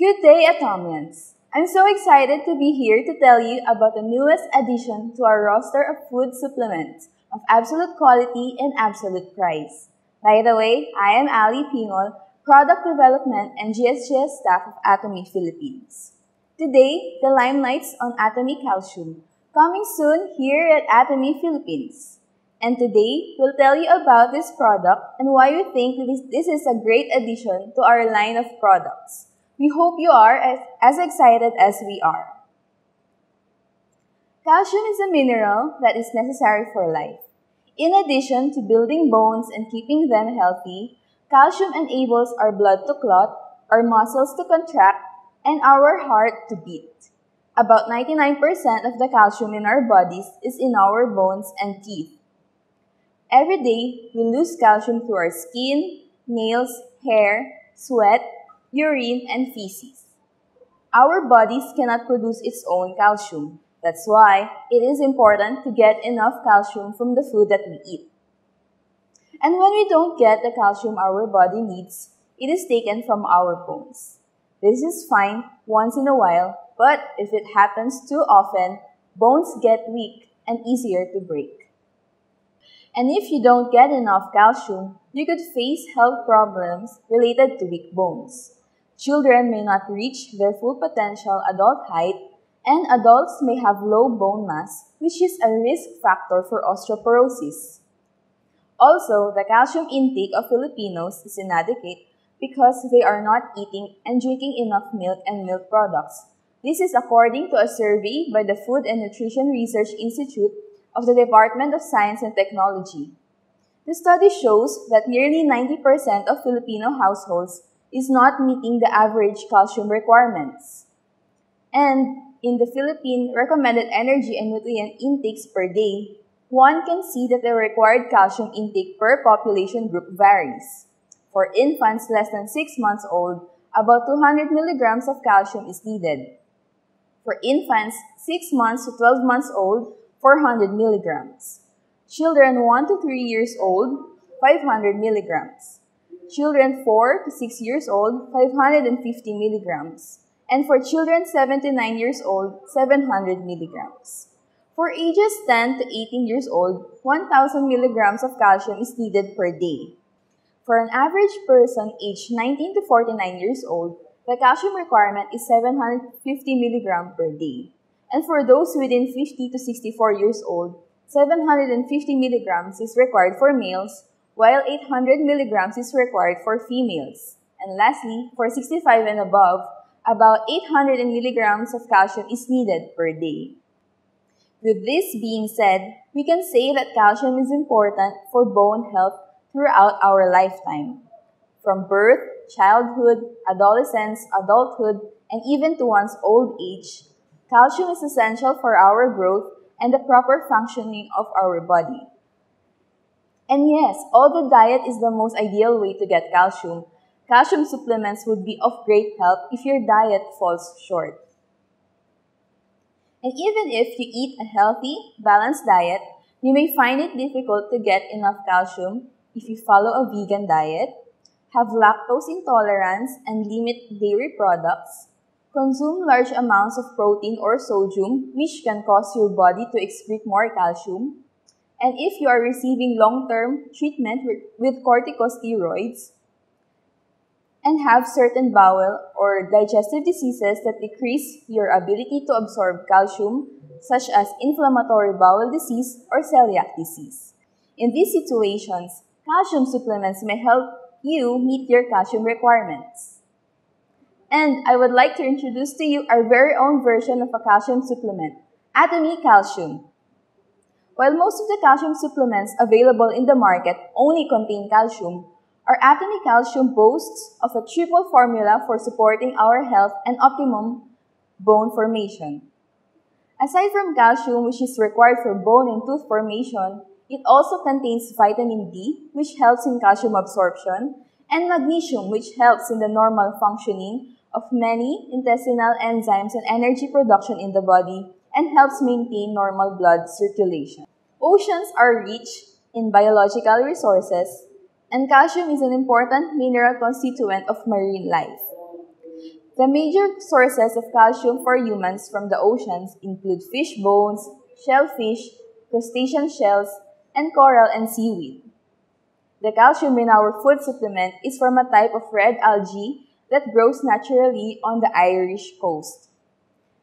Good day, Atomians! I'm so excited to be here to tell you about the newest addition to our roster of food supplements of absolute quality and absolute price. By the way, I am Ali Pingol, Product Development and GSGS staff of Atomy Philippines. Today, the limelight's on Atomy Calcium, coming soon here at Atomy Philippines. And today, we'll tell you about this product and why we think this is a great addition to our line of products. We hope you are as excited as we are. Calcium is a mineral that is necessary for life. In addition to building bones and keeping them healthy, calcium enables our blood to clot, our muscles to contract, and our heart to beat. About 99% of the calcium in our bodies is in our bones and teeth. Every day, we lose calcium through our skin, nails, hair, sweat, urine, and feces. Our bodies cannot produce its own calcium. That's why it is important to get enough calcium from the food that we eat. And when we don't get the calcium our body needs, it is taken from our bones. This is fine once in a while, but if it happens too often, bones get weak and easier to break. And if you don't get enough calcium, you could face health problems related to weak bones. Children may not reach their full potential adult height, and adults may have low bone mass, which is a risk factor for osteoporosis. Also, the calcium intake of Filipinos is inadequate because they are not eating and drinking enough milk and milk products. This is according to a survey by the Food and Nutrition Research Institute of the Department of Science and Technology. The study shows that nearly 90% of Filipino households is not meeting the average calcium requirements. And in the Philippine recommended energy and nutrient intakes per day, one can see that the required calcium intake per population group varies. For infants less than 6 months old, about 200 milligrams of calcium is needed. For infants 6 months to 12 months old, 400 milligrams. Children 1 to 3 years old, 500 milligrams. Children 4 to 6 years old, 550 milligrams. And for children 7 to 9 years old, 700 milligrams. For ages 10 to 18 years old, 1,000 milligrams of calcium is needed per day. For an average person aged 19 to 49 years old, the calcium requirement is 750 milligrams per day. And for those within 50 to 64 years old, 750 milligrams is required for males, while 800 milligrams is required for females. And lastly, for 65 and above, about 800 milligrams of calcium is needed per day. With this being said, we can say that calcium is important for bone health throughout our lifetime. From birth, childhood, adolescence, adulthood, and even to one's old age, calcium is essential for our growth and the proper functioning of our body. And yes, although diet is the most ideal way to get calcium, calcium supplements would be of great help if your diet falls short. And even if you eat a healthy, balanced diet, you may find it difficult to get enough calcium if you follow a vegan diet, have lactose intolerance and limit dairy products, consume large amounts of protein or sodium, which can cause your body to excrete more calcium, and if you are receiving long-term treatment with corticosteroids, and have certain bowel or digestive diseases that decrease your ability to absorb calcium, such as inflammatory bowel disease or celiac disease. In these situations, calcium supplements may help you meet your calcium requirements. And I would like to introduce to you our very own version of a calcium supplement, Atomy Calcium. While most of the calcium supplements available in the market only contain calcium, our Atomy Calcium boasts of a triple formula for supporting our health and optimum bone formation. Aside from calcium, which is required for bone and tooth formation, it also contains vitamin D, which helps in calcium absorption, and magnesium, which helps in the normal functioning of many intestinal enzymes and energy production in the body, and helps maintain normal blood circulation. Oceans are rich in biological resources, and calcium is an important mineral constituent of marine life. The major sources of calcium for humans from the oceans include fish bones, shellfish, crustacean shells, and coral and seaweed. The calcium in our food supplement is from a type of red algae that grows naturally on the Irish coast.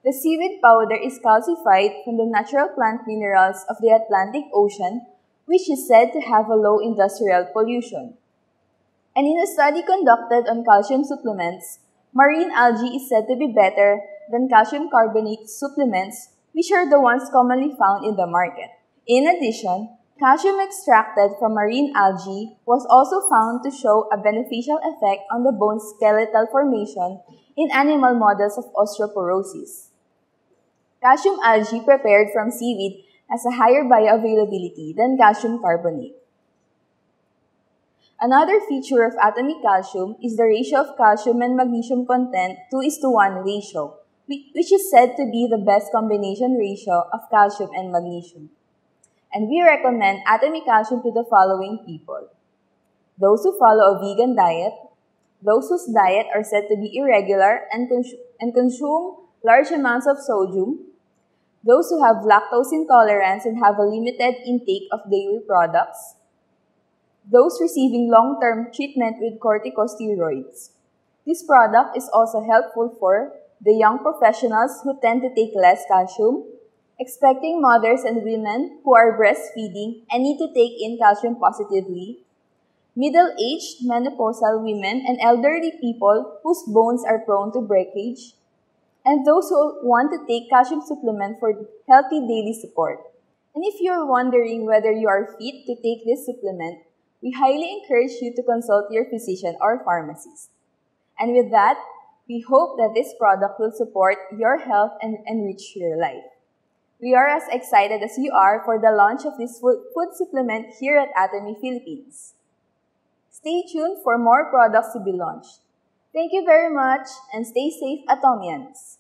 The seaweed powder is calcified from the natural plant minerals of the Atlantic Ocean, which is said to have a low industrial pollution. And in a study conducted on calcium supplements, marine algae is said to be better than calcium carbonate supplements, which are the ones commonly found in the market. In addition, calcium extracted from marine algae was also found to show a beneficial effect on the bone skeletal formation in animal models of osteoporosis. Calcium algae prepared from seaweed has a higher bioavailability than calcium carbonate. Another feature of Atomy calcium is the ratio of calcium and magnesium content 2:1 ratio, which is said to be the best combination ratio of calcium and magnesium. And we recommend Atomy calcium to the following people: those who follow a vegan diet, those whose diet are said to be irregular and consume large amounts of sodium, those who have lactose intolerance and have a limited intake of dairy products, those receiving long-term treatment with corticosteroids. This product is also helpful for the young professionals who tend to take less calcium, expecting mothers and women who are breastfeeding and need to take in calcium positively, middle-aged menopausal women and elderly people whose bones are prone to breakage, and those who want to take calcium supplement for healthy daily support. And if you're wondering whether you are fit to take this supplement, we highly encourage you to consult your physician or pharmacist. And with that, we hope that this product will support your health and enrich your life. We are as excited as you are for the launch of this food supplement here at Atomy Philippines. Stay tuned for more products to be launched. Thank you very much and stay safe, Atomians!